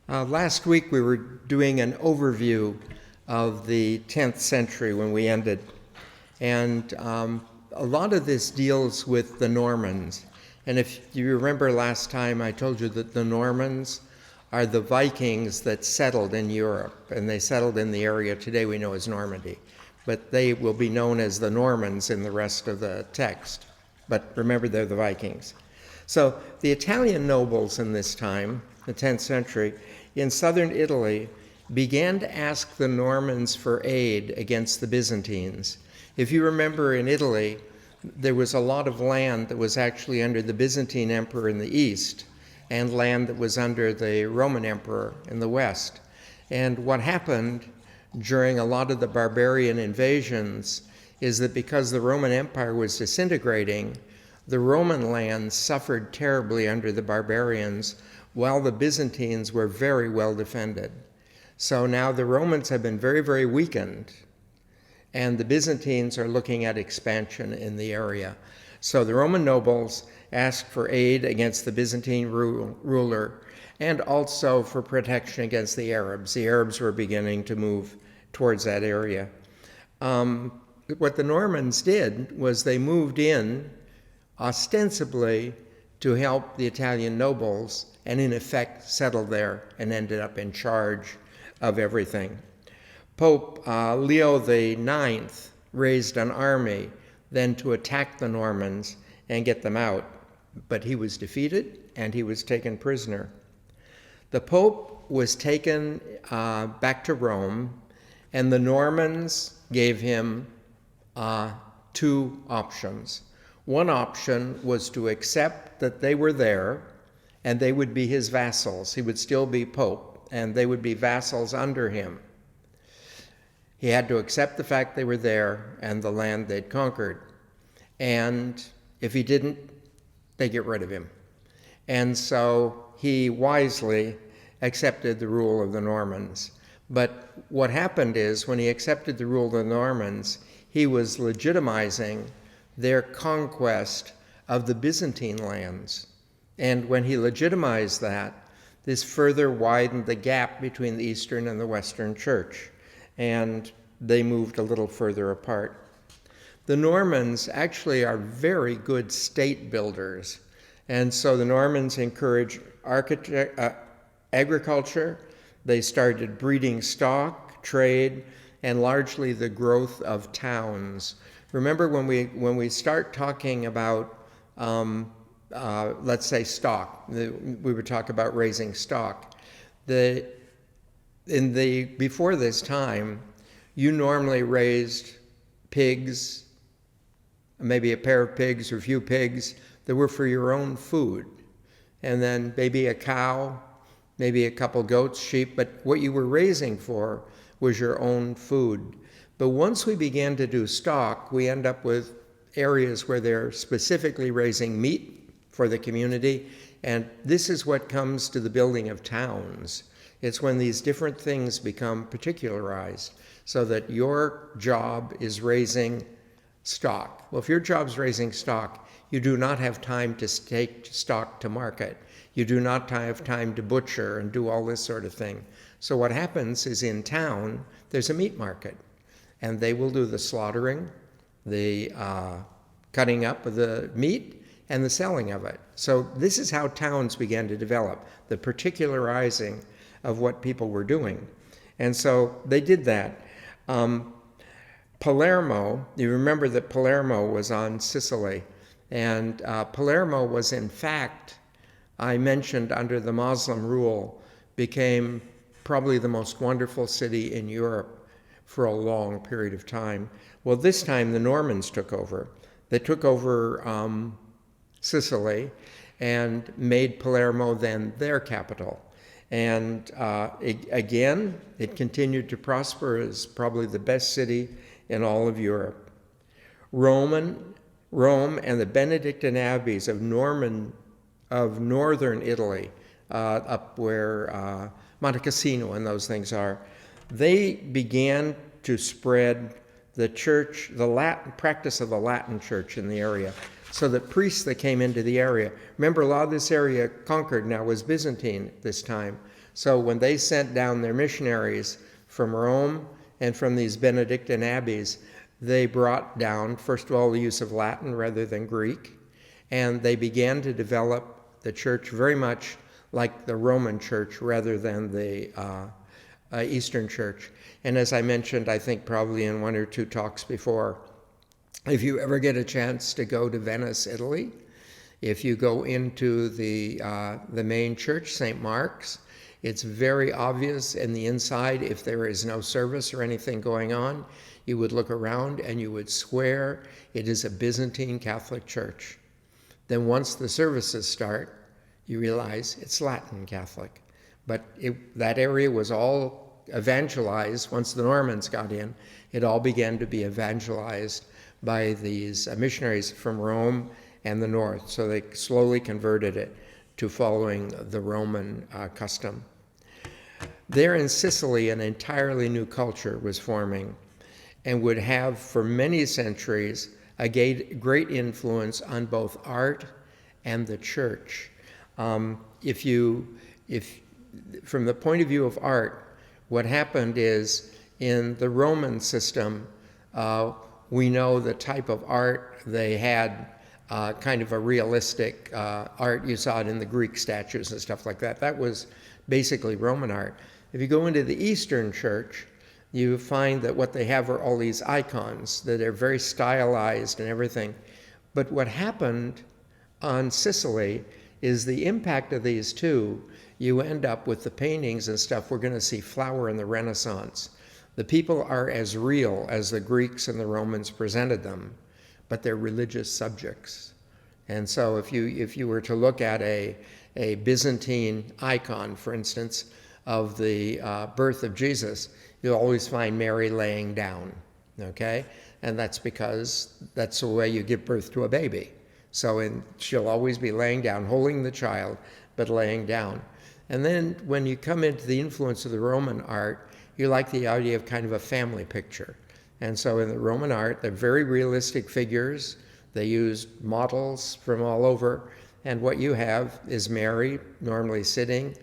Last week we were doing an overview of the 10th century when we ended. And a lot of this deals with the Normans. And if you remember last time, I told you that the Normans are the Vikings that settled in Europe. And they settled in the area today we know as Normandy. But they will be known as the Normans in the rest of the text. But remember, they're the Vikings. So the Italian nobles in this time, the 10th century, in southern Italy, began to ask the Normans for aid against the Byzantines. If you remember, in Italy, there was a lot of land that was actually under the Byzantine emperor in the east, and land that was under the Roman emperor in the west. And what happened during a lot of the barbarian invasions is that because the Roman Empire was disintegrating, the Roman lands suffered terribly under the barbarians, while the Byzantines were very well defended. So now the Romans have been very, very weakened, and the Byzantines are looking at expansion in the area. So the Roman nobles asked for aid against the Byzantine ruler, and also for protection against the Arabs. The Arabs were beginning to move towards that area. What the Normans did was they moved in ostensibly to help the Italian nobles, and in effect settled there and ended up in charge of everything. Pope Leo IX raised an army then to attack the Normans and get them out, but he was defeated and he was taken prisoner. The Pope was taken back to Rome, and the Normans gave him two options. One option was to accept that they were there and they would be his vassals. He would still be Pope, and they would be vassals under him. He had to accept the fact they were there and the land they'd conquered. And if he didn't, they get rid of him. And so he wisely accepted the rule of the Normans. But what happened is, when he accepted the rule of the Normans, he was legitimizing their conquest of the Byzantine lands. And when he legitimized that, this further widened the gap between the Eastern and the Western Church, and they moved a little further apart. The Normans actually are very good state builders, and so the Normans encouraged agriculture. They started breeding stock, trade, and largely the growth of towns. Remember, when we start talking about let's say stock, we would talk about raising stock. Before this time, you normally raised pigs, maybe a pair of pigs or a few pigs that were for your own food, and then maybe a cow, maybe a couple goats, sheep, but what you were raising for was your own food. But once we began to do stock, we end up with areas where they're specifically raising meat for the community, and this is what comes to the building of towns. It's when these different things become particularized, so that your job is raising stock. Well, if your job's raising stock, you do not have time to take stock to market. You do not have time to butcher and do all this sort of thing. So what happens is, in town, there's a meat market, and they will do the slaughtering, the cutting up of the meat, and the selling of it. So this is how towns began to develop, the particularizing of what people were doing. And so they did that. Palermo, you remember that Palermo was on Sicily, and Palermo was, in fact, I mentioned under the Muslim rule, became probably the most wonderful city in Europe for a long period of time. Well, this time the Normans took over. They took over Sicily and made Palermo then their capital. And again, it continued to prosper as probably the best city in all of Europe. Rome and the Benedictine abbeys of northern Italy, up where Monte Cassino and those things are, they began to spread the church, the Latin practice of the Latin church in the area. So the priests that came into the area, remember, a lot of this area conquered now was Byzantine this time. So when they sent down their missionaries from Rome and from these Benedictine abbeys, they brought down, first of all, the use of Latin rather than Greek, and they began to develop the church very much like the Roman church rather than the Eastern church. And as I mentioned, I think probably in one or two talks before, if you ever get a chance to go to Venice, Italy, if you go into the main church, St. Mark's, it's very obvious in the inside if there is no service or anything going on, you would look around and you would swear it is a Byzantine Catholic church. Then once the services start, you realize it's Latin Catholic. But that area was all evangelized. Once the Normans got in, it all began to be evangelized by these missionaries from Rome and the north. So they slowly converted it to following the Roman custom. There in Sicily, an entirely new culture was forming and would have for many centuries a great influence on both art and the church. If from the point of view of art, what happened is in the Roman system, we know the type of art they had, kind of a realistic art. You saw it in the Greek statues and stuff like that. That was basically Roman art. If you go into the Eastern Church, you find that what they have are all these icons that are very stylized and everything. But what happened on Sicily is the impact of these two, you end up with the paintings and stuff we're going to see flower in the Renaissance. The people are as real as the Greeks and the Romans presented them, but they're religious subjects. And so if you were to look at a Byzantine icon, for instance, of the birth of Jesus, you'll always find Mary laying down, okay? And that's because that's the way you give birth to a baby. So she'll always be laying down, holding the child, but laying down. And then when you come into the influence of the Roman art, you like the idea of kind of a family picture. And so in the Roman art, they're very realistic figures. They used models from all over. And what you have is Mary normally sitting,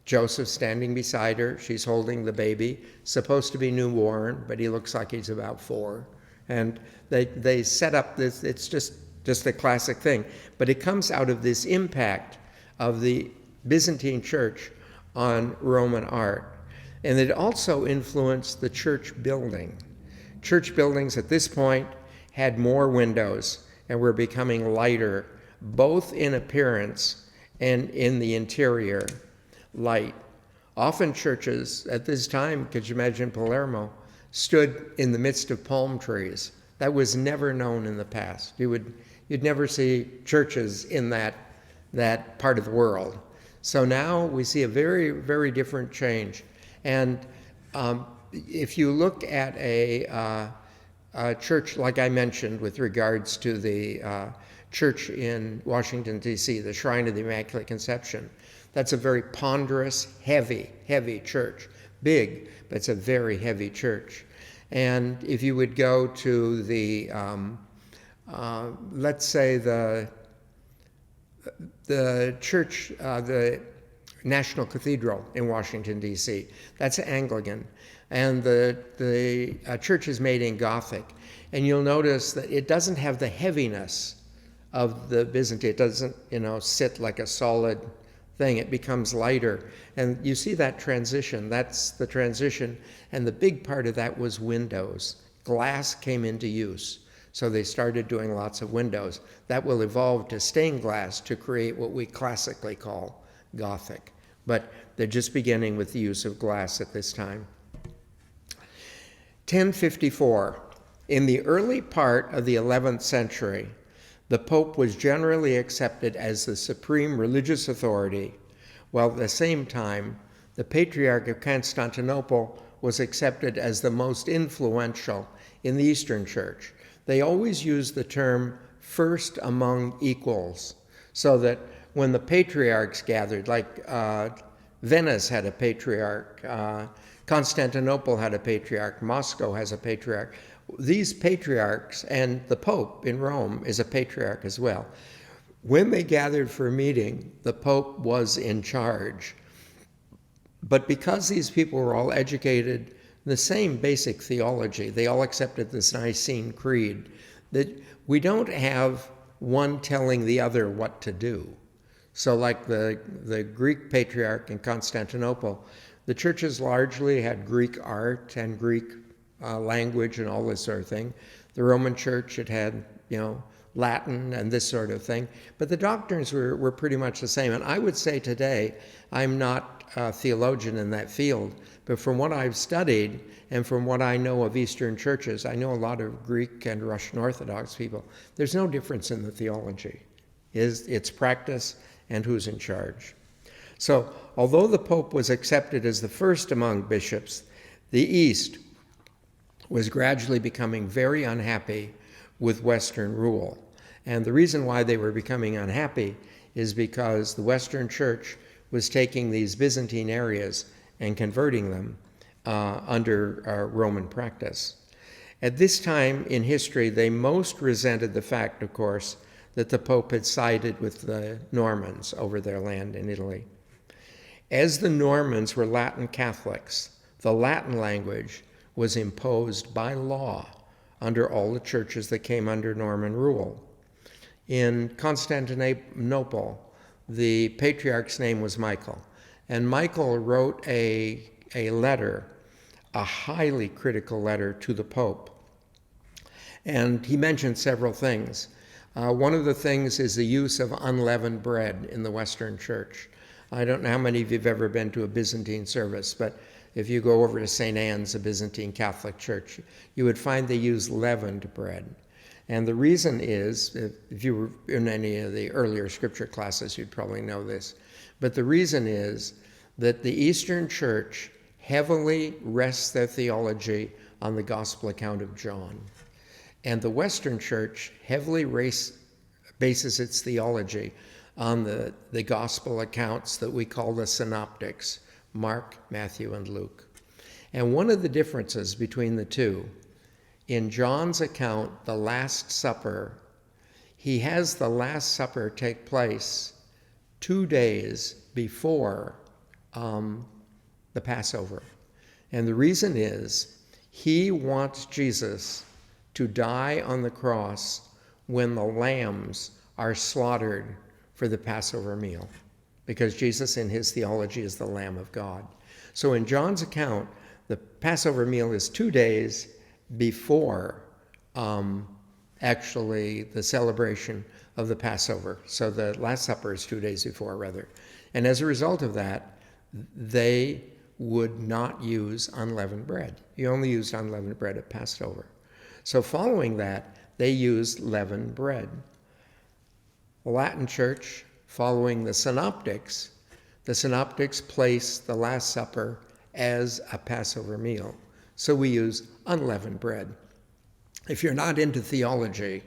Joseph standing beside her. She's holding the baby, supposed to be newborn, but he looks like he's about 4. And they set up this, it's just the classic thing. But it comes out of this impact of the Byzantine church on Roman art. And it also influenced the church building. Church buildings at this point had more windows and were becoming lighter, both in appearance and in the interior light. Often churches at this time, could you imagine Palermo, stood in the midst of palm trees. That was never known in the past. You'd never see churches in that part of the world. So now we see a very, very different change. And if you look at a church, like I mentioned, with regards to the church in Washington, D.C., the Shrine of the Immaculate Conception, that's a very ponderous, heavy church. Big, but it's a very heavy church. And if you would go to the, let's say the church, the National Cathedral in Washington, D.C., that's Anglican. And the church is made in Gothic. And you'll notice that it doesn't have the heaviness of the Byzantine. It doesn't, sit like a solid thing. It becomes lighter. And you see that transition. That's the transition. And the big part of that was windows. Glass came into use. So they started doing lots of windows. That will evolve to stained glass to create what we classically call Gothic. But they're just beginning with the use of glass at this time. 1054. In the early part of the 11th century, the Pope was generally accepted as the supreme religious authority, while at the same time, the Patriarch of Constantinople was accepted as the most influential in the Eastern Church. They always use the term first among equals, so that when the patriarchs gathered, like Venice had a patriarch, Constantinople had a patriarch, Moscow has a patriarch. These patriarchs, and the Pope in Rome is a patriarch as well. When they gathered for a meeting, the Pope was in charge. But because these people were all educated in the same basic theology, they all accepted this Nicene Creed, that we don't have one telling the other what to do. So like the Greek patriarch in Constantinople, the churches largely had Greek art and Greek language and all this sort of thing. The Roman Church, it had, Latin and this sort of thing. But the doctrines were pretty much the same. And I would say today, I'm not a theologian in that field, but from what I've studied and from what I know of Eastern churches, I know a lot of Greek and Russian Orthodox people, there's no difference in the theology. It's practice and who's in charge. So, although the Pope was accepted as the first among bishops, the East was gradually becoming very unhappy with Western rule. And the reason why they were becoming unhappy is because the Western Church was taking these Byzantine areas and converting them under Roman practice. At this time in history, they most resented the fact, of course, that the Pope had sided with the Normans over their land in Italy. As the Normans were Latin Catholics, the Latin language was imposed by law under all the churches that came under Norman rule. In Constantinople, the patriarch's name was Michael, and Michael wrote a letter, a highly critical letter to the Pope. And he mentioned several things. One of the things is the use of unleavened bread in the Western Church. I don't know how many of you have ever been to a Byzantine service, but if you go over to St. Anne's, a Byzantine Catholic church, you would find they use leavened bread. And the reason is, if you were in any of the earlier scripture classes, you'd probably know this, but the reason is that the Eastern Church heavily rests their theology on the gospel account of John. And the Western Church heavily bases its theology on the gospel accounts that we call the synoptics, Mark, Matthew, and Luke. And one of the differences between the two, in John's account, the Last Supper, he has the Last Supper take place 2 days before the Passover. And the reason is he wants Jesus to die on the cross when the lambs are slaughtered for the Passover meal, because Jesus in his theology is the Lamb of God. So in John's account, the Passover meal is 2 days before actually the celebration of the Passover. So the Last Supper is 2 days before, rather. And as a result of that, they would not use unleavened bread. You only used unleavened bread at Passover. So following that, they used leavened bread. The Latin Church, following the Synoptics placed the Last Supper as a Passover meal. So we use unleavened bread. If you're not into theology,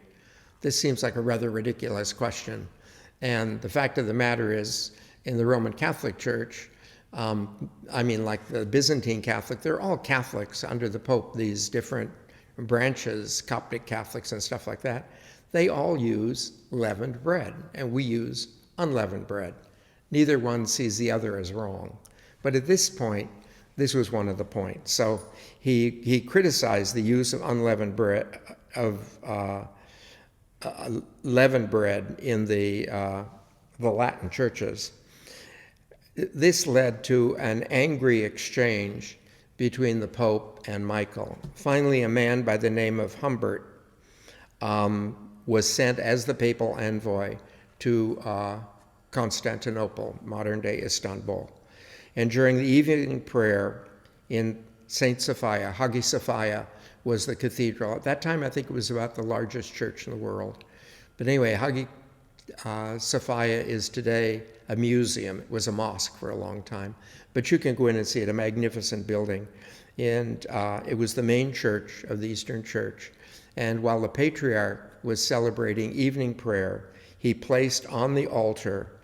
this seems like a rather ridiculous question. And the fact of the matter is, in the Roman Catholic Church, like the Byzantine Catholic, they're all Catholics under the Pope, these different branches, Coptic Catholics and stuff like that. They all use leavened bread, and we use unleavened bread. Neither one sees the other as wrong. But at this point, this was one of the points. So he criticized the use of unleavened bread, leavened bread in the Latin churches. This led to an angry exchange between the Pope and Michael. Finally, a man by the name of Humbert was sent as the papal envoy to Constantinople, modern-day Istanbul. And during the evening prayer in St. Sophia, Hagia Sophia was the cathedral. At that time, I think it was about the largest church in the world. But anyway, Hagia Sophia is today a museum. It was a mosque for a long time. But you can go in and see it, a magnificent building. And it was the main church of the Eastern Church. And while the patriarch was celebrating evening prayer, he placed on the altar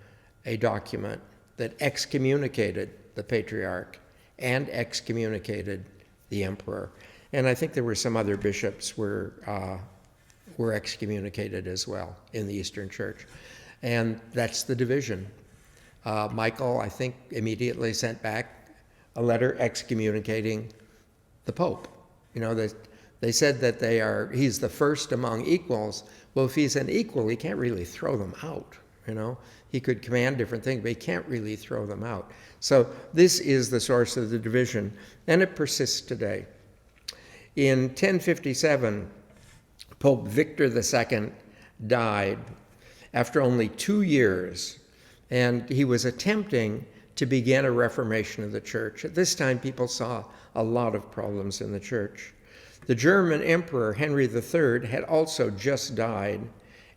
a document that excommunicated the patriarch and excommunicated the emperor. And I think there were some other bishops were excommunicated as well in the Eastern Church. And that's the division. Michael, I think, immediately sent back a letter excommunicating the Pope. You know, they said that he's the first among equals. Well, if he's an equal, he can't really throw them out, you know. He could command different things, but he can't really throw them out. So this is the source of the division, and it persists today. In 1057, Pope Victor II died after only 2 years, and he was attempting to begin a reformation of the church. At this time, people saw a lot of problems in the church. The German Emperor Henry III had also just died,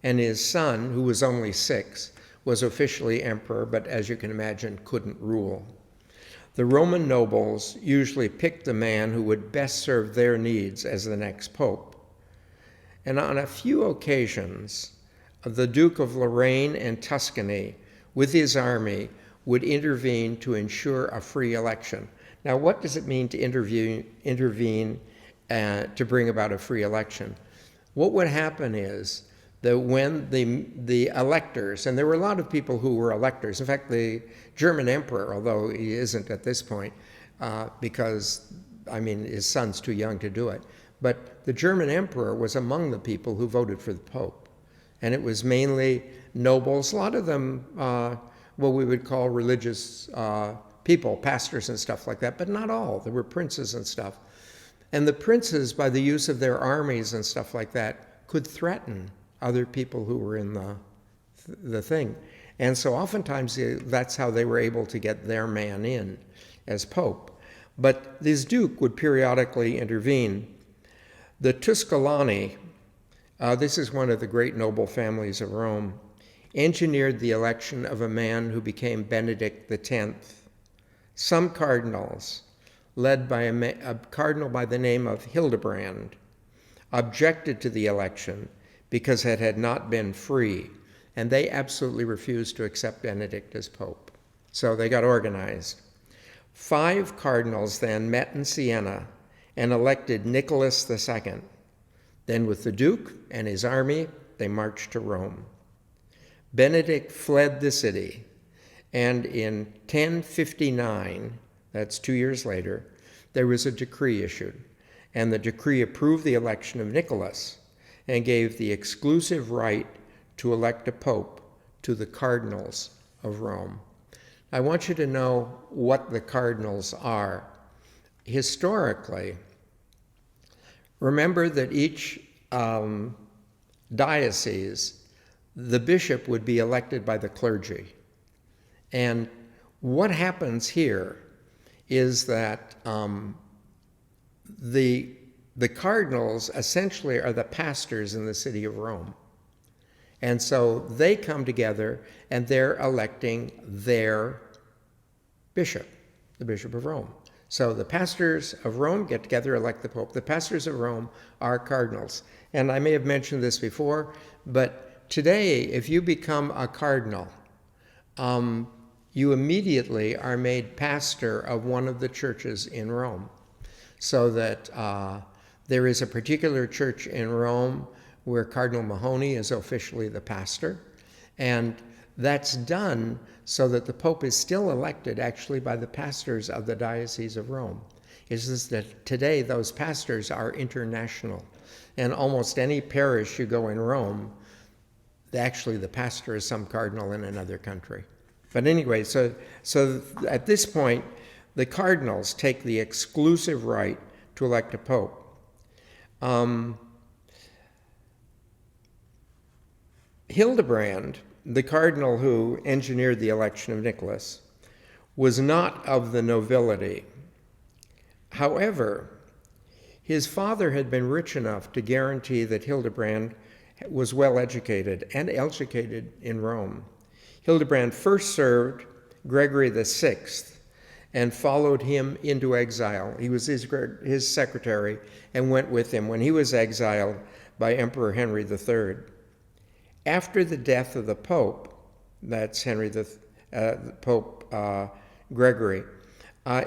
and his son, who was only 6, was officially emperor, but as you can imagine, couldn't rule. The Roman nobles usually picked the man who would best serve their needs as the next pope. And on a few occasions, the Duke of Lorraine and Tuscany, with his army, would intervene to ensure a free election. Now, what does it mean to intervene to bring about a free election? What would happen is that when the electors, and there were a lot of people who were electors. In fact, the German emperor, although he isn't at this point, because, I mean, his son's too young to do it, but the German emperor was among the people who voted for the Pope. And it was mainly nobles, a lot of them what we would call religious people, pastors and stuff like that, but not all. There were princes and stuff. And the princes, by the use of their armies and stuff like that, could threaten other people who were in the thing. And so oftentimes that's how they were able to get their man in as pope. But this duke would periodically intervene. The Tuscolani, this is one of the great noble families of Rome, engineered the election of a man who became Benedict X. Some cardinals, led by a cardinal by the name of Hildebrand, objected to the election because it had not been free, and they absolutely refused to accept Benedict as pope. So they got organized. 5 cardinals then met in Siena and elected Nicholas II. Then with the duke and his army, they marched to Rome. Benedict fled the city, and in 1059, that's 2 years later, there was a decree issued, and the decree approved the election of Nicholas and gave the exclusive right to elect a pope to the cardinals of Rome. I want you to know what the cardinals are. Historically, remember that each diocese, the bishop would be elected by the clergy. And what happens here is that the cardinals essentially are the pastors in the city of Rome. And so they come together and they're electing their bishop, the Bishop of Rome. So the pastors of Rome get together, elect the Pope. The pastors of Rome are cardinals. And I may have mentioned this before, but today, if you become a cardinal, you immediately are made pastor of one of the churches in Rome. So that there is a particular church in Rome where Cardinal Mahony is officially the pastor. And that's done so that the Pope is still elected actually by the pastors of the Diocese of Rome. It's just that today those pastors are international. And almost any parish you go in Rome, actually the pastor is some cardinal in another country. But anyway, so at this point, the cardinals take the exclusive right to elect a pope. Hildebrand, the cardinal who engineered the election of Nicholas, was not of the nobility. However, his father had been rich enough to guarantee that Hildebrand was well educated and educated in Rome. Hildebrand first served Gregory VI and followed him into exile. He was his secretary and went with him when he was exiled by Emperor Henry III. After the death of the Pope, that's Pope Gregory,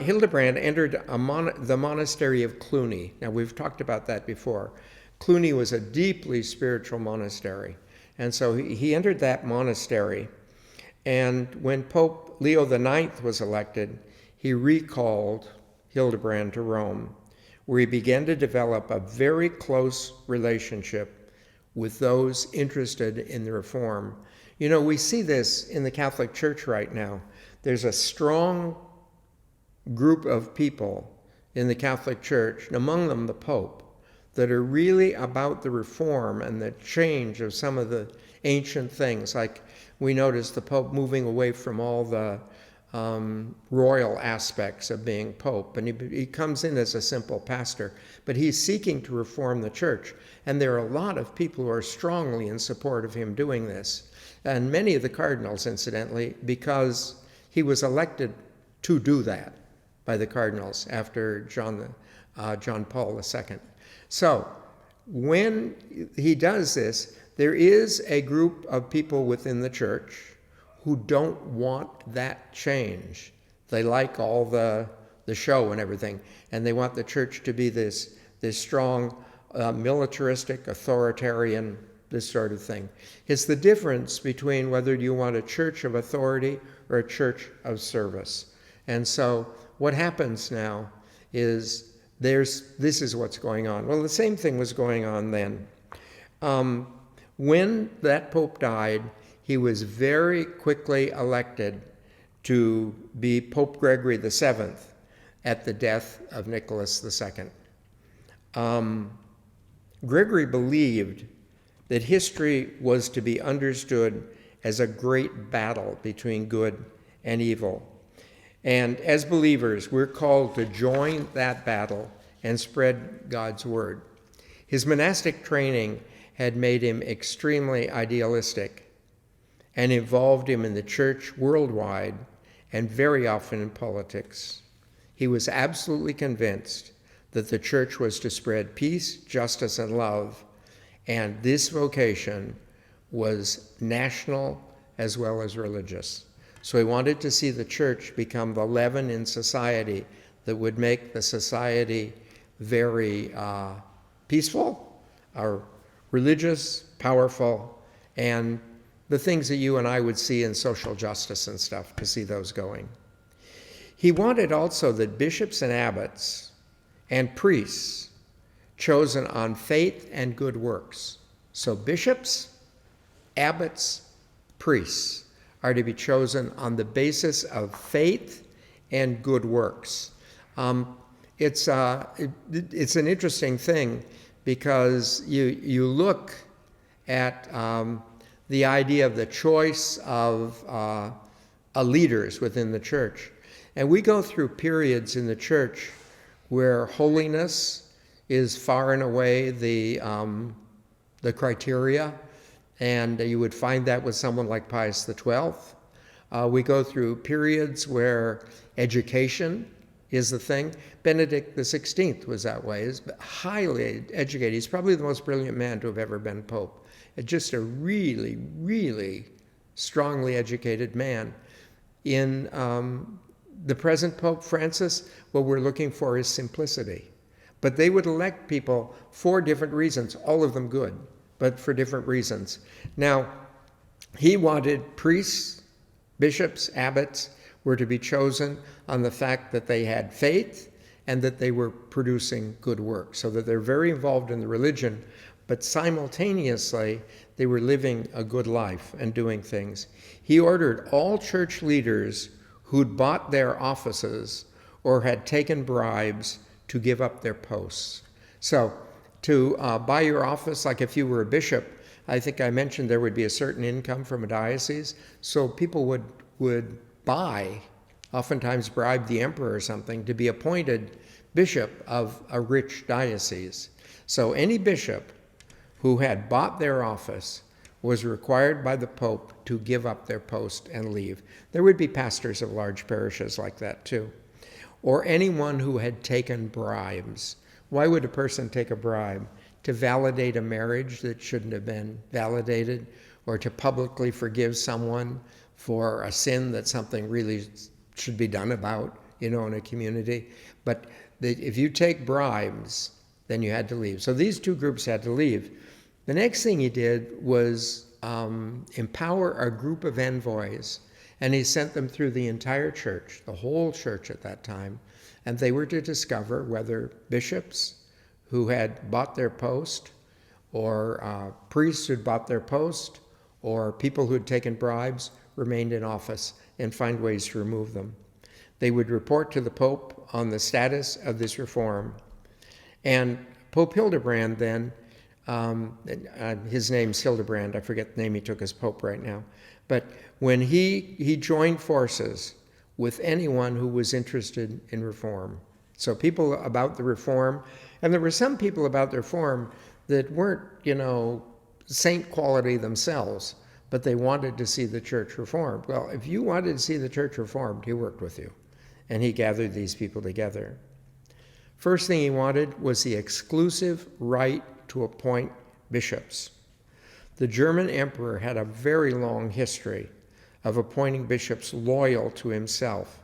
Hildebrand entered the monastery of Cluny. Now, we've talked about that before. Cluny was a deeply spiritual monastery. And so he entered that monastery. And when Pope Leo IX was elected, he recalled Hildebrand to Rome, where he began to develop a very close relationship with those interested in the reform. You know, we see this in the Catholic Church right now. There's a strong group of people in the Catholic Church, and among them the Pope, that are really about the reform and the change of some of the ancient things. Like we notice the Pope moving away from all the royal aspects of being Pope, and he comes in as a simple pastor, but he's seeking to reform the church. And there are a lot of people who are strongly in support of him doing this. And many of the cardinals, incidentally, because he was elected to do that by the cardinals after John Paul II. So when he does this, there is a group of people within the church who don't want that change. They like all the show and everything, and they want the church to be this strong, militaristic, authoritarian, this sort of thing. It's the difference between whether you want a church of authority or a church of service. And so what happens now is this is what's going on. Well, the same thing was going on then. When that Pope died, he was very quickly elected to be Pope Gregory VII at the death of Nicholas II. Gregory believed that history was to be understood as a great battle between good and evil. And as believers, we're called to join that battle and spread God's word. His monastic training had made him extremely idealistic and involved him in the church worldwide and very often in politics. He was absolutely convinced that the church was to spread peace, justice, and love, and this vocation was national as well as religious. So he wanted to see the church become the leaven in society that would make the society very peaceful, religious, powerful, and the things that you and I would see in social justice and stuff, to see those going. He wanted also that bishops and abbots and priests chosen on faith and good works. So bishops, abbots, priests are to be chosen on the basis of faith and good works. It's an interesting thing because you look at the idea of the choice of leaders within the church. And we go through periods in the church where holiness is far and away the criteria, and you would find that with someone like Pius XII. We go through periods where education is the thing. Benedict XVI was that way. He's highly educated. He's probably the most brilliant man to have ever been Pope. Just a really, really strongly educated man. In the present Pope Francis, what we're looking for is simplicity. But they would elect people for different reasons, all of them good, but for different reasons. Now, he wanted priests, bishops, abbots were to be chosen on the fact that they had faith and that they were producing good work, so that they're very involved in the religion, but simultaneously they were living a good life and doing things. He ordered all church leaders who'd bought their offices or had taken bribes to give up their posts. So to buy your office, like if you were a bishop, I think I mentioned there would be a certain income from a diocese, so people would buy, oftentimes bribe the emperor or something, to be appointed bishop of a rich diocese. So any bishop who had bought their office was required by the Pope to give up their post and leave. There would be pastors of large parishes like that too. Or anyone who had taken bribes. Why would a person take a bribe? To validate a marriage that shouldn't have been validated, or to publicly forgive someone for a sin that something really should be done about, in a community. But if you take bribes, then you had to leave. So these two groups had to leave. The next thing he did was empower a group of envoys. And he sent them through the entire church, the whole church at that time, and they were to discover whether bishops who had bought their post, or priests who'd bought their post, or people who had taken bribes remained in office, and find ways to remove them. They would report to the Pope on the status of this reform. And Pope Hildebrand then, his name's Hildebrand, I forget the name he took as Pope right now, but when he joined forces with anyone who was interested in reform. So people about the reform, and there were some people about the reform that weren't, saint quality themselves, but they wanted to see the church reformed. Well, if you wanted to see the church reformed, he worked with you, and he gathered these people together. First thing he wanted was the exclusive right to appoint bishops. The German emperor had a very long history of appointing bishops loyal to himself.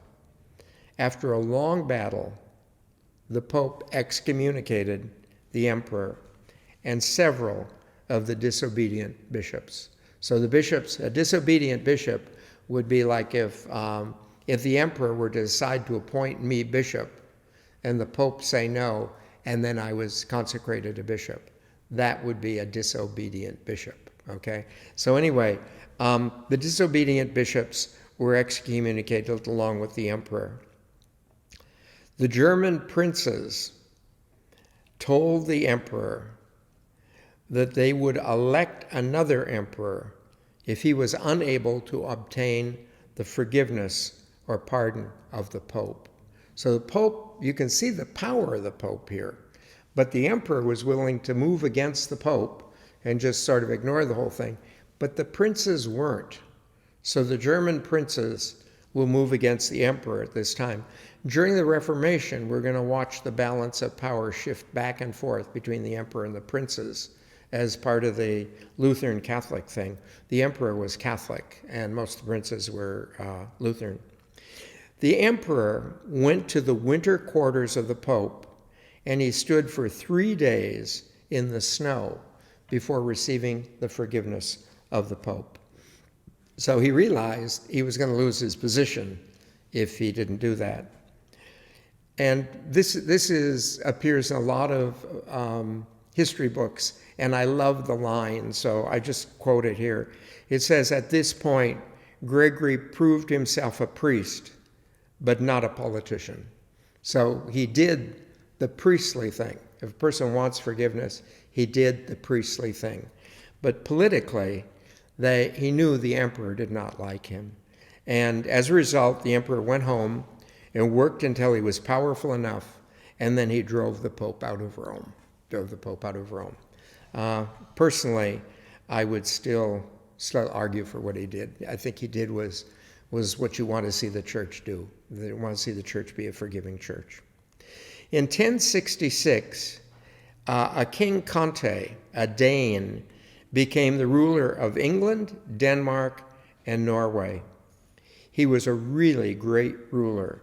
After a long battle, the Pope excommunicated the emperor and several of the disobedient bishops. So a disobedient bishop would be like if the emperor were to decide to appoint me bishop and the Pope say no, and then I was consecrated a bishop. That would be a disobedient bishop, okay? So anyway, the disobedient bishops were excommunicated along with the emperor. The German princes told the emperor that they would elect another emperor if he was unable to obtain the forgiveness or pardon of the Pope. So the Pope, you can see the power of the Pope here, but the emperor was willing to move against the Pope and just sort of ignore the whole thing, but the princes weren't. So the German princes will move against the emperor at this time. During the Reformation, we're going to watch the balance of power shift back and forth between the emperor and the princes as part of the Lutheran Catholic thing. The emperor was Catholic, and most of the princes were Lutheran. The emperor went to the winter quarters of the Pope, and he stood for 3 days in the snow before receiving the forgiveness of the Pope. So he realized he was going to lose his position if he didn't do that. And this appears in a lot of history books, and I love the line, so I just quote it here. It says, "At this point, Gregory proved himself a priest, but not a politician." So he did the priestly thing. If a person wants forgiveness, he did the priestly thing. But politically, he knew the emperor did not like him. And as a result, the emperor went home and worked until he was powerful enough, and then he drove the Pope out of Rome. Personally, I would still argue for what he did. I think he did was what you want to see the church do. You want to see the church be a forgiving church. In 1066, a King Conte, a Dane, became the ruler of England, Denmark, and Norway. He was a really great ruler,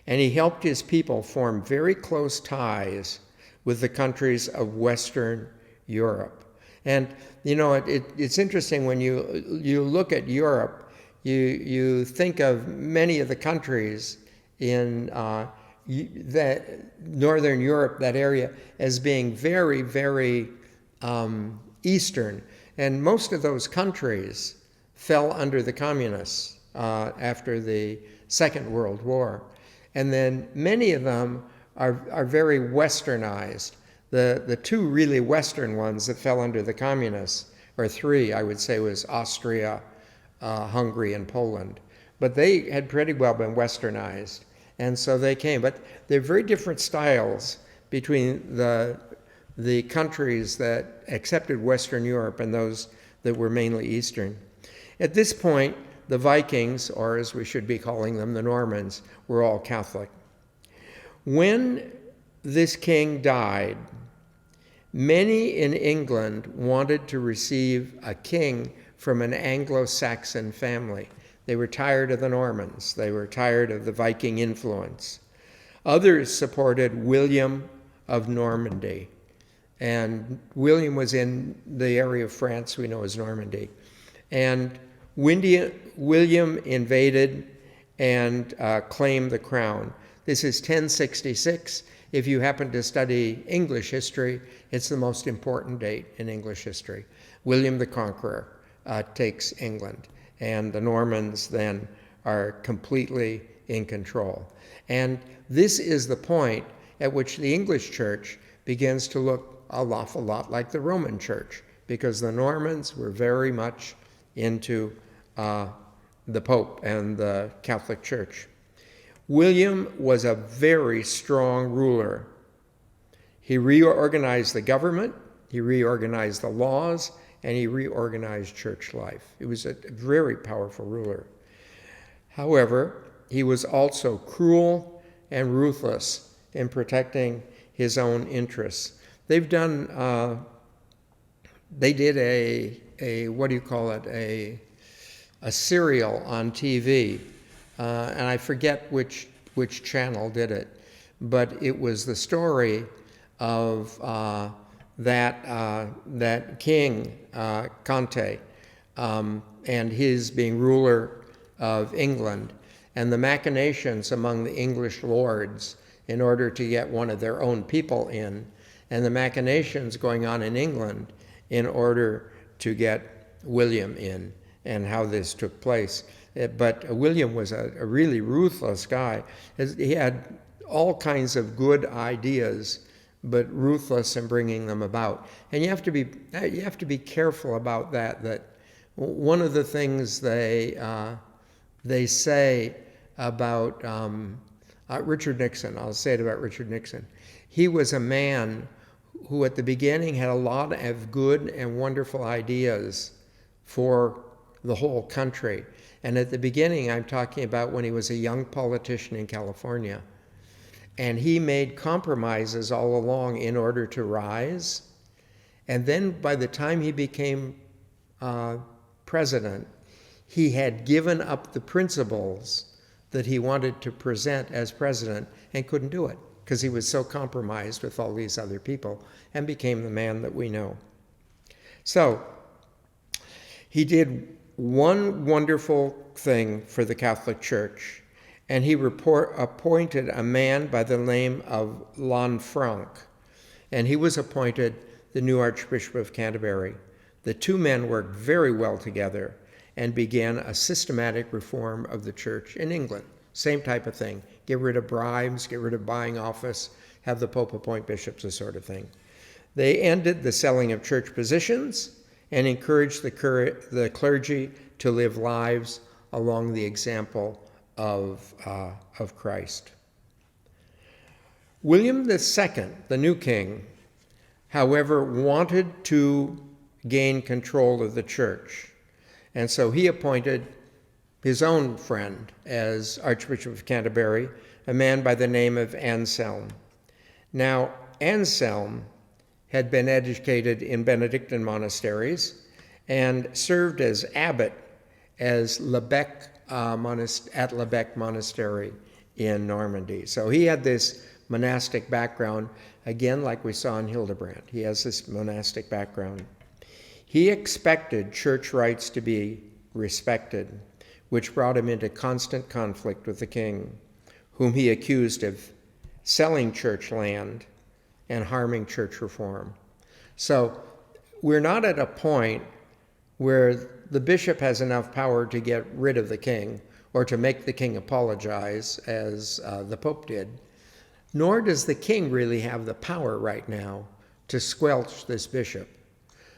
and he helped his people form very close ties with the countries of Western Europe. And, it's interesting when you look at Europe, you think of many of the countries in that Northern Europe, that area, as being very, very Eastern. And most of those countries fell under the communists after the Second World War. And then many of them are very westernized. The two really Western ones that fell under the communists, or three, I would say, was Austria, Hungary, and Poland. But they had pretty well been westernized. And so they came. But they're very different styles between the countries that accepted Western Europe and those that were mainly Eastern. At this point, the Vikings, or as we should be calling them, the Normans, were all Catholic. When this king died, many in England wanted to receive a king from an Anglo-Saxon family. They were tired of the Normans. They were tired of the Viking influence. Others supported William of Normandy. And William was in the area of France we know as Normandy. And William invaded and claimed the crown. This is 1066. If you happen to study English history, it's the most important date in English history. William the Conqueror takes England, and the Normans then are completely in control. And this is the point at which the English church begins to look an awful lot like the Roman church, because the Normans were very much into the Pope and the Catholic Church. William was a very strong ruler. He reorganized the government, he reorganized the laws, and he reorganized church life. He was a very powerful ruler. However, he was also cruel and ruthless in protecting his own interests. They did a what do you call it, a serial on TV, and I forget which channel did it, but it was the story of that king, Conte, and his being ruler of England, and the machinations among the English lords in order to get one of their own people in, and the machinations going on in England in order to get William in, and how this took place. But William was a really ruthless guy. He had all kinds of good ideas, but ruthless in bringing them about. And you have to be careful about that. That one of the things they say about Richard Nixon, I'll say it about Richard Nixon. He was a man who at the beginning had a lot of good and wonderful ideas for the whole country. And at the beginning, I'm talking about when he was a young politician in California. And he made compromises all along in order to rise. And then by the time he became president, he had given up the principles that he wanted to present as president and couldn't do it because he was so compromised with all these other people, and became the man that we know. So he did one wonderful thing for the Catholic Church, and he appointed a man by the name of Lanfranc, and he was appointed the new Archbishop of Canterbury. The two men worked very well together and began a systematic reform of the church in England. Same type of thing. Get rid of bribes, get rid of buying office, have the Pope appoint bishops, this sort of thing. They ended the selling of church positions and encouraged the clergy to live lives along the example of Christ. William II, the new king, however, wanted to gain control of the church. And so he appointed his own friend as Archbishop of Canterbury, a man by the name of Anselm. Now, Anselm had been educated in Benedictine monasteries and served as abbot at Lebec Monastery in Normandy. So he had this monastic background, again, like we saw in Hildebrand. He has this monastic background. He expected church rights to be respected, which brought him into constant conflict with the king, whom he accused of selling church land and harming church reform. So we're not at a point where the bishop has enough power to get rid of the king or to make the king apologize, as the Pope did, nor does the king really have the power right now to squelch this bishop.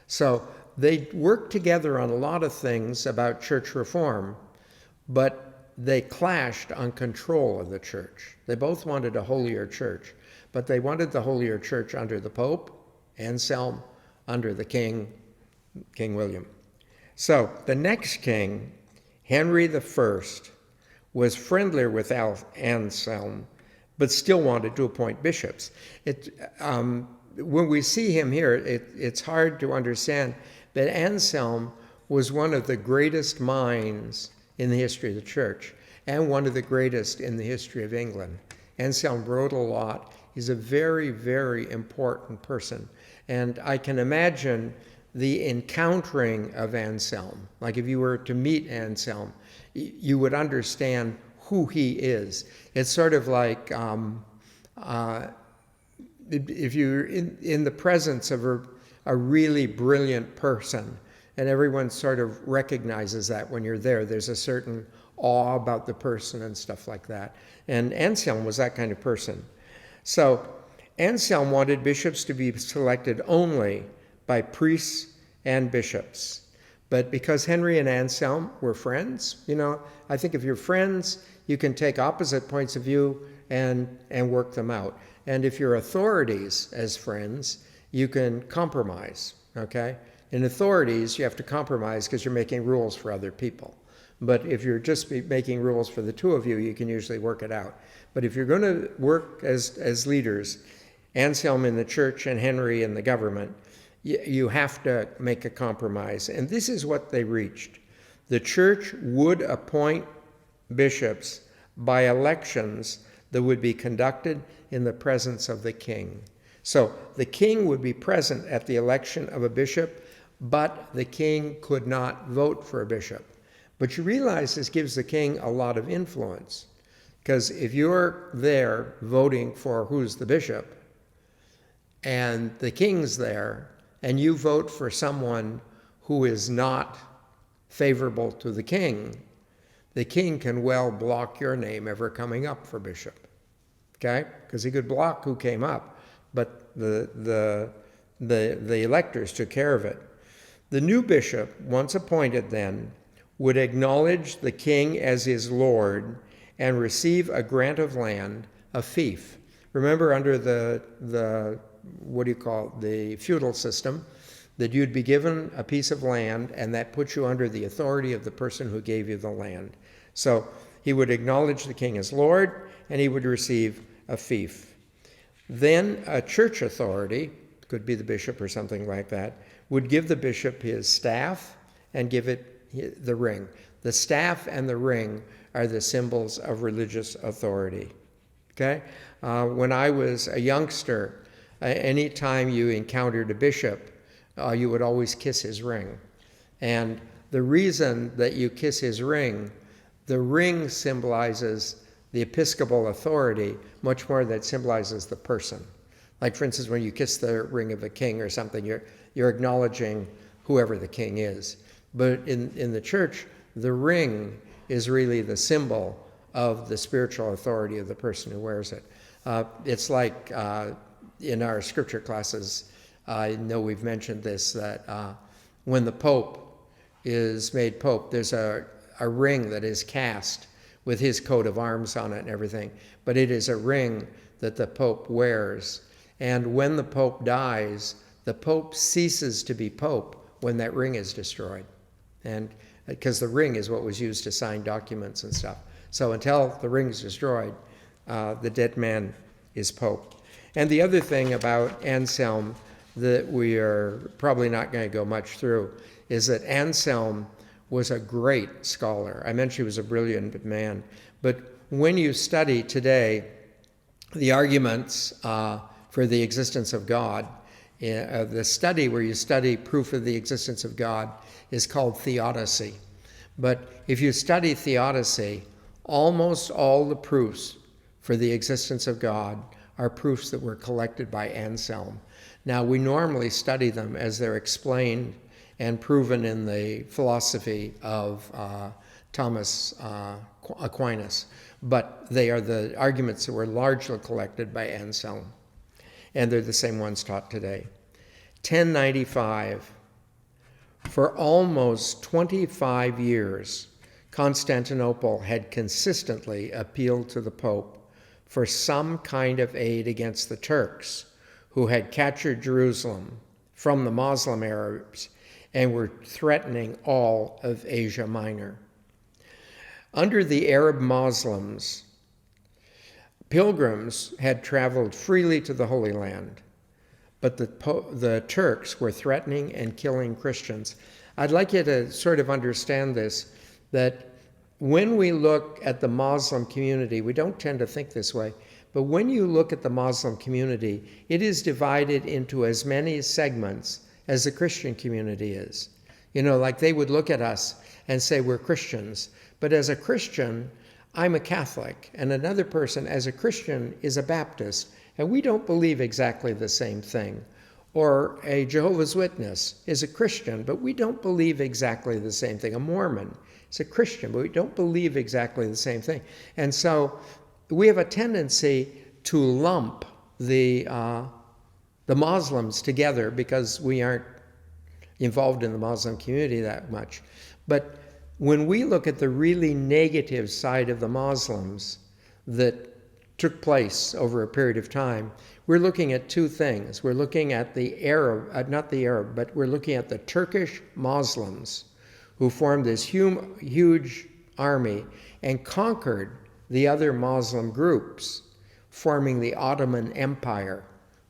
So they worked together on a lot of things about church reform, but they clashed on control of the church. They both wanted a holier church, but they wanted the holier church under the Pope, Anselm, under the king, King William. So the next king, Henry I, was friendlier with Anselm, but still wanted to appoint bishops. When we see him here, it's hard to understand that Anselm was one of the greatest minds in the history of the church and one of the greatest in the history of England. Anselm wrote a lot. He's a very, very important person. And I can imagine the encountering of Anselm. Like if you were to meet Anselm, you would understand who he is. It's sort of like if you're in the presence of a really brilliant person, and everyone sort of recognizes that when you're there. There's a certain awe about the person and stuff like that. And Anselm was that kind of person. So Anselm wanted bishops to be selected only by priests and bishops. But because Henry and Anselm were friends, I think if you're friends, you can take opposite points of view and work them out. And if you're authorities as friends, you can compromise, okay? In authorities, you have to compromise because you're making rules for other people. But if you're just making rules for the two of you, you can usually work it out. But if you're going to work as leaders, Anselm in the church and Henry in the government, you have to make a compromise. And this is what they reached. The church would appoint bishops by elections that would be conducted in the presence of the king. So the king would be present at the election of a bishop, but the king could not vote for a bishop. But you realize this gives the king a lot of influence, because if you're there voting for who's the bishop, and the king's there, and you vote for someone who is not favorable to the king can well block your name ever coming up for bishop, okay? Because he could block who came up, but the electors took care of it. The new bishop, once appointed then, would acknowledge the king as his lord and receive a grant of land, a fief. Remember, under the feudal system, that you'd be given a piece of land, and that puts you under the authority of the person who gave you the land. So he would acknowledge the king as lord, and he would receive a fief. Then a church authority, could be the bishop or something like that, would give the bishop his staff and give it the ring. The staff and the ring are the symbols of religious authority. Okay? When I was a youngster, anytime you encountered a bishop, you would always kiss his ring. And the reason that you kiss his ring, the ring symbolizes the episcopal authority much more than it symbolizes the person. Like, for instance, when you kiss the ring of a king or something, you're acknowledging whoever the king is. But in the church, the ring is really the symbol of the spiritual authority of the person who wears it. It's like in our scripture classes, I know we've mentioned this, that when the Pope is made Pope, there's a ring that is cast with his coat of arms on it and everything. But it is a ring that the Pope wears. And when the Pope dies, the Pope ceases to be Pope when that ring is destroyed. And because the ring is what was used to sign documents and stuff. So until the ring is destroyed, the dead man is Pope. And the other thing about Anselm that we are probably not going to go much through is that Anselm was a great scholar. I mentioned he was a brilliant man. But when you study today the arguments for the existence of God, the study where you study proof of the existence of God is called theodicy. But if you study theodicy, almost all the proofs for the existence of God are proofs that were collected by Anselm. Now, we normally study them as they're explained and proven in the philosophy of Thomas Aquinas, but they are the arguments that were largely collected by Anselm, and they're the same ones taught today. 1095. For almost 25 years, Constantinople had consistently appealed to the Pope for some kind of aid against the Turks, who had captured Jerusalem from the Muslim Arabs and were threatening all of Asia Minor. Under the Arab Muslims, pilgrims had traveled freely to the Holy Land, but the Turks were threatening and killing Christians. I'd like you to sort of understand this, that when we look at the Muslim community, we don't tend to think this way, but when you look at the Muslim community, it is divided into as many segments as the Christian community is. Like they would look at us and say we're Christians. But as a Christian, I'm a Catholic, and another person as a Christian is a Baptist, and we don't believe exactly the same thing. Or a Jehovah's Witness is a Christian, but we don't believe exactly the same thing. A Mormon is a Christian, but we don't believe exactly the same thing. And so we have a tendency to lump the Muslims together because we aren't involved in the Muslim community that much. But when we look at the really negative side of the Muslims that took place over a period of time, we're looking at two things. We're looking at the but we're looking at the Turkish Muslims who formed this huge army and conquered the other Muslim groups, forming the Ottoman Empire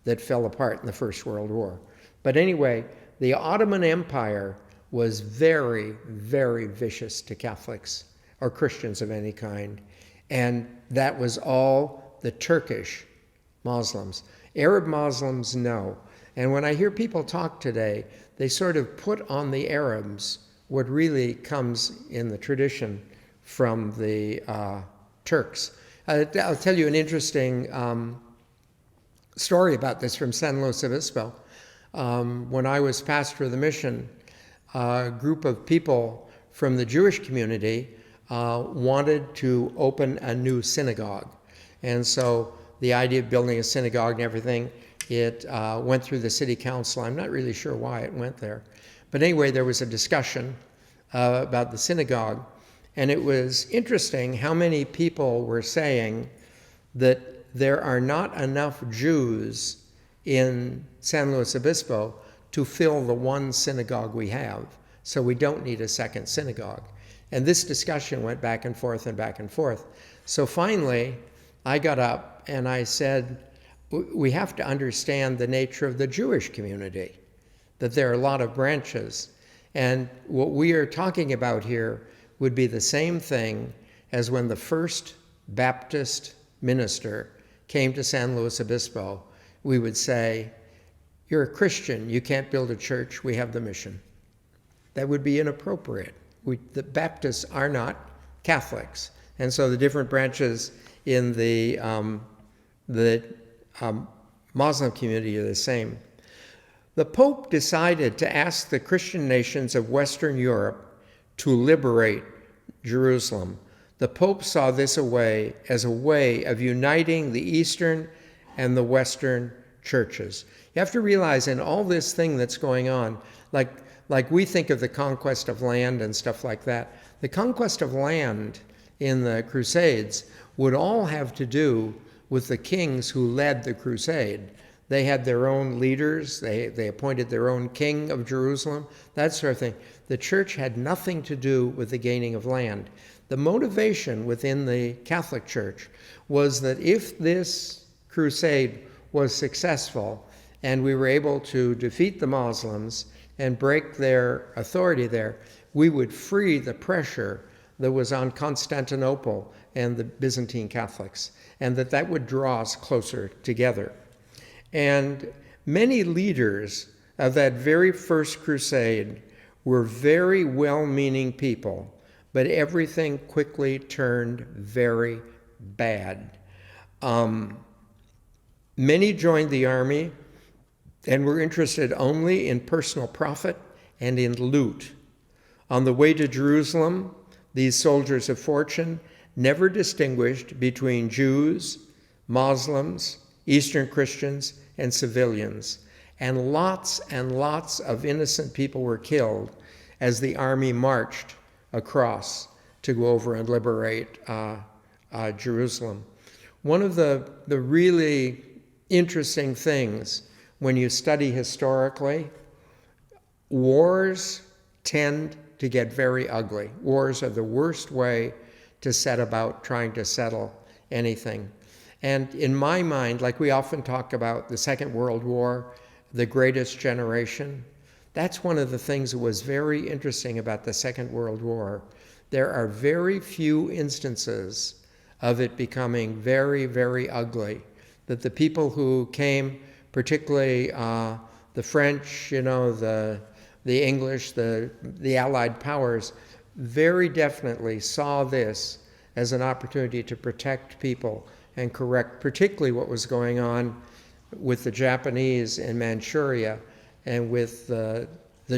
that fell apart in the First World War. But anyway, the Ottoman Empire was very, very vicious to Catholics or Christians of any kind. And that was all the Turkish Muslims. Arab Muslims, no. And when I hear people talk today, they sort of put on the Arabs what really comes in the tradition from the Turks. I'll tell you an interesting story about this from San Luis Obispo. When I was pastor of the mission, a group of people from the Jewish community wanted to open a new synagogue. And so the idea of building a synagogue and everything, it went through the city council. I'm not really sure why it went there. But anyway, there was a discussion about the synagogue. And it was interesting how many people were saying that there are not enough Jews in San Luis Obispo to fill the one synagogue we have. So we don't need a second synagogue. And this discussion went back and forth and back and forth. So finally, I got up and I said, we have to understand the nature of the Jewish community, that there are a lot of branches. And what we are talking about here would be the same thing as when the first Baptist minister came to San Luis Obispo. We would say, you're a Christian, you can't build a church, we have the mission. That would be inappropriate. The Baptists are not Catholics. And so the different branches in the Muslim community are the same. The Pope decided to ask the Christian nations of Western Europe to liberate Jerusalem. The Pope saw this as a way of uniting the Eastern and the Western churches. You have to realize in all this thing that's going on, like we think of the conquest of land and stuff like that, the conquest of land in the Crusades would all have to do with the kings who led the crusade. They had their own leaders, they appointed their own king of Jerusalem, that sort of thing. The church had nothing to do with the gaining of land. The motivation within the Catholic Church was that if this crusade was successful and we were able to defeat the Muslims and break their authority there, we would free the pressure that was on Constantinople and the Byzantine Catholics, and that would draw us closer together. And many leaders of that very first crusade were very well-meaning people, but everything quickly turned very bad. Many joined the army and were interested only in personal profit and in loot. On the way to Jerusalem, these soldiers of fortune never distinguished between Jews, Muslims, Eastern Christians, and civilians. And lots of innocent people were killed as the army marched across to go over and liberate Jerusalem. One of the really interesting things when you study historically, wars tend to get very ugly. Wars are the worst way to set about trying to settle anything. And in my mind, like we often talk about the Second World War, the greatest generation, that's one of the things that was very interesting about the Second World War. There are very few instances of it becoming very, very ugly, that the people who came, particularly The French, the English, the Allied powers very definitely saw this as an opportunity to protect people and correct particularly what was going on with the Japanese in Manchuria and with the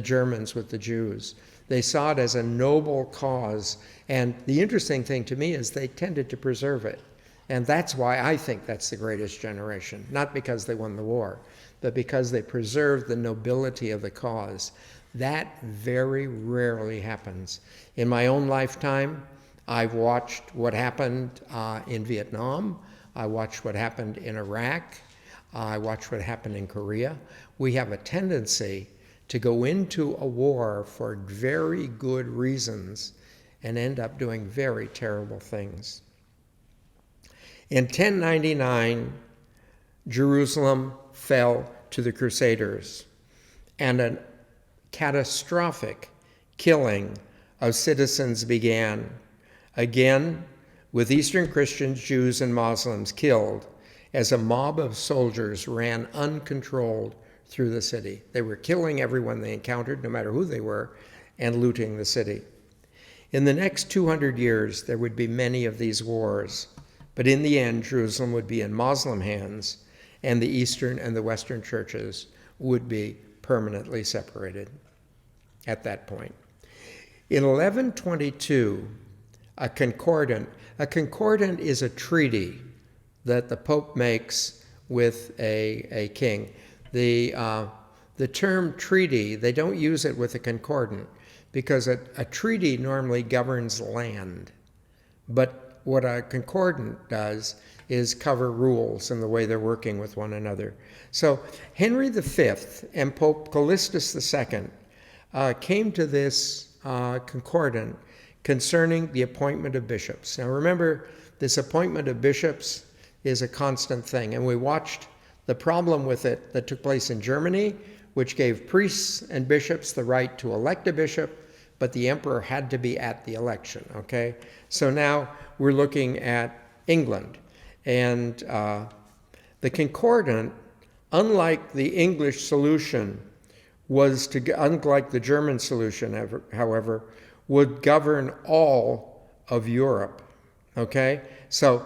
Germans, with the Jews. They saw it as a noble cause. And the interesting thing to me is they tended to preserve it. And that's why I think that's the greatest generation. Not because they won the war, but because they preserved the nobility of the cause. That very rarely happens. In my own lifetime, I've watched what happened in Vietnam. I watched what happened in Iraq. I watched what happened in Korea. We have a tendency to go into a war for very good reasons and end up doing very terrible things. In 1099, Jerusalem fell to the Crusaders, and a catastrophic killing of citizens began, again with Eastern Christians, Jews, and Muslims killed as a mob of soldiers ran uncontrolled through the city. They were killing everyone they encountered, no matter who they were, and looting the city. In the next 200 years, there would be many of these wars, but in the end, Jerusalem would be in Muslim hands, and the Eastern and the Western churches would be permanently separated at that point. In 1122, a Concordant is a treaty that the Pope makes with a king. The term treaty, they don't use it with a Concordant because a treaty normally governs land. But what a Concordant does is cover rules and the way they're working with one another. So Henry V and Pope Callistus II came to this Concordant concerning the appointment of bishops. Now remember, this appointment of bishops is a constant thing, and we watched the problem with it that took place in Germany, which gave priests and bishops the right to elect a bishop, but the emperor had to be at the election, okay? So now we're looking at England, and the Concordant, unlike the English solution, unlike the German solution, however, would govern all of Europe, okay? So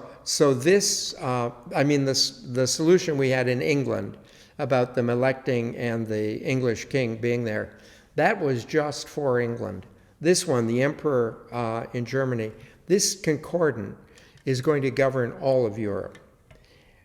this, the solution we had in England about them electing and the English king being there, that was just for England. This one, the emperor in Germany, this Concordant is going to govern all of Europe.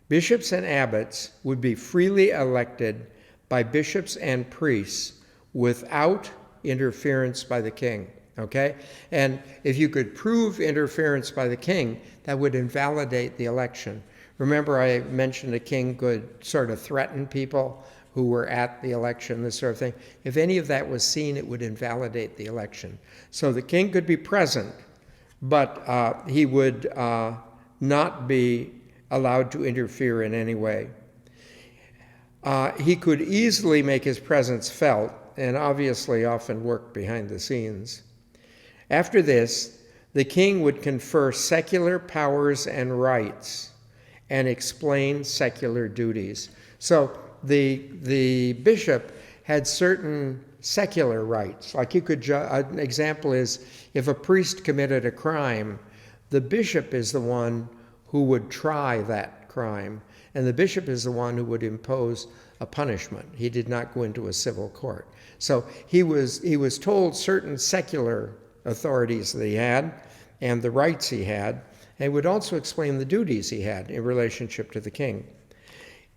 Bishops and abbots would be freely elected by bishops and priests without interference by the king, okay? And if you could prove interference by the king, that would invalidate the election. Remember, I mentioned a king could sort of threaten people who were at the election, this sort of thing. If any of that was seen, it would invalidate the election. So the king could be present, but he would not be allowed to interfere in any way. He could easily make his presence felt, and obviously often work behind the scenes. After this, the king would confer secular powers and rights and explain secular duties. So the bishop had certain secular rights. Like an example is if a priest committed a crime, the bishop is the one who would try that crime, and the bishop is the one who would impose a punishment. He did not go into a civil court. So he was told certain secular authorities that he had and the rights he had, and would also explain the duties he had in relationship to the king.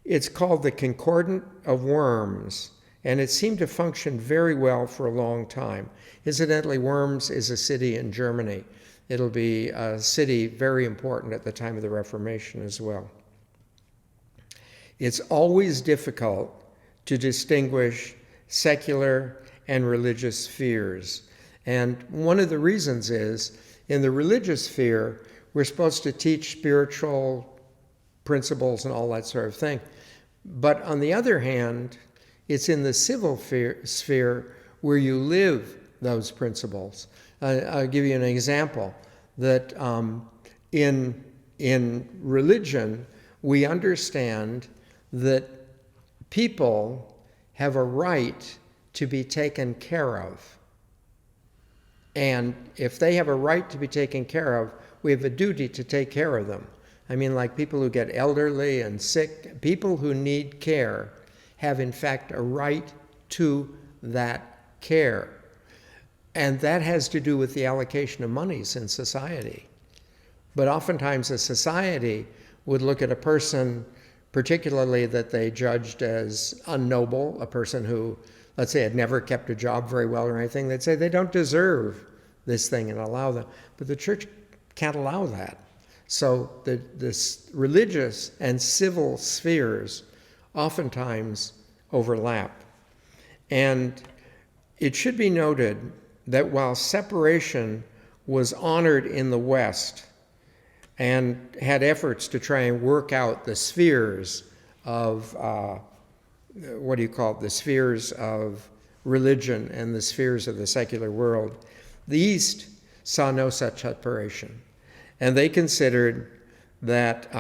It's called the Concordant of Worms, and it seemed to function very well for a long time. Incidentally, Worms is a city in Germany. It'll be a city very important at the time of the Reformation as well. It's always difficult to distinguish secular and religious spheres. And one of the reasons is, in the religious sphere, we're supposed to teach spiritual principles and all that sort of thing. But on the other hand, it's in the civil sphere where you live those principles. I'll give you an example that in religion, we understand that people have a right to be taken care of. And if they have a right to be taken care of, we have a duty to take care of them. I mean, like people who get elderly and sick, people who need care have in fact a right to that care. And that has to do with the allocation of monies in society. But oftentimes a society would look at a person, particularly that they judged as unnoble, a person who, let's say, had never kept a job very well or anything. They'd say they don't deserve this thing and allow them. But the church can't allow that. So the religious and civil spheres oftentimes overlap. And it should be noted that while separation was honored in the West and had efforts to try and work out the spheres of, the spheres of religion and the spheres of the secular world, the East saw no such separation. And they considered that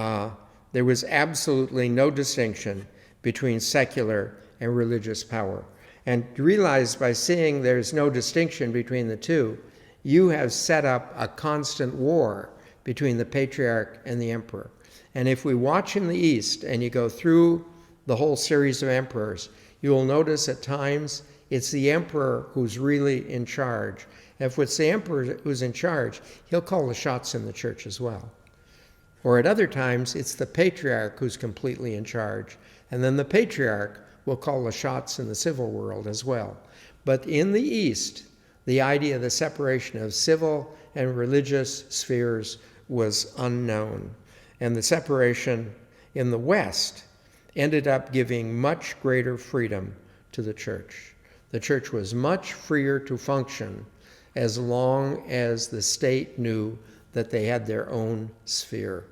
there was absolutely no distinction between secular and religious power. And you realize by seeing there's no distinction between the two, you have set up a constant war between the patriarch and the emperor. And if we watch in the East and you go through the whole series of emperors, you will notice at times it's the emperor who's really in charge. And if it's the emperor who's in charge, he'll call the shots in the church as well. Or at other times, it's the patriarch who's completely in charge. And then the patriarch will call the shots in the civil world as well. But in the East, the idea of the separation of civil and religious spheres was unknown. And the separation in the West ended up giving much greater freedom to the church. The church was much freer to function as long as the state knew that they had their own sphere.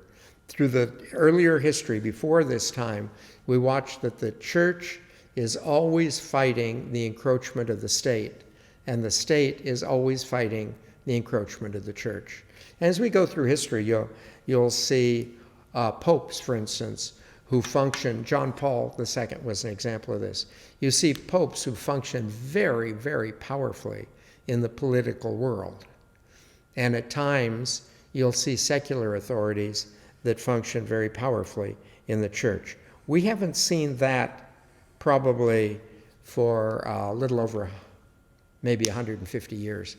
Through the earlier history, before this time, we watched that the church is always fighting the encroachment of the state, and the state is always fighting the encroachment of the church. And as we go through history, you'll see popes, for instance, who function. John Paul II was an example of this. You see popes who function very, very powerfully in the political world. And at times, you'll see secular authorities that function very powerfully in the church. We haven't seen that probably for a little over maybe 150 years.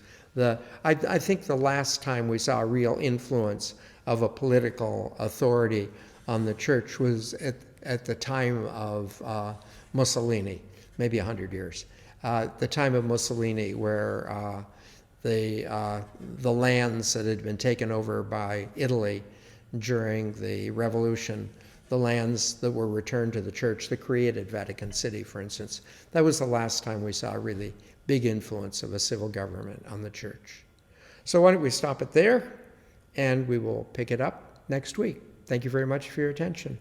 I think the last time we saw a real influence of a political authority on the church was at the time of Mussolini, maybe 100 years. The time of Mussolini, where the lands that had been taken over by Italy during the revolution, the lands that were returned to the church that created Vatican City, for instance, that was the last time we saw a really big influence of a civil government on the church. So why don't we stop it there, and we will pick it up next week. Thank you very much for your attention.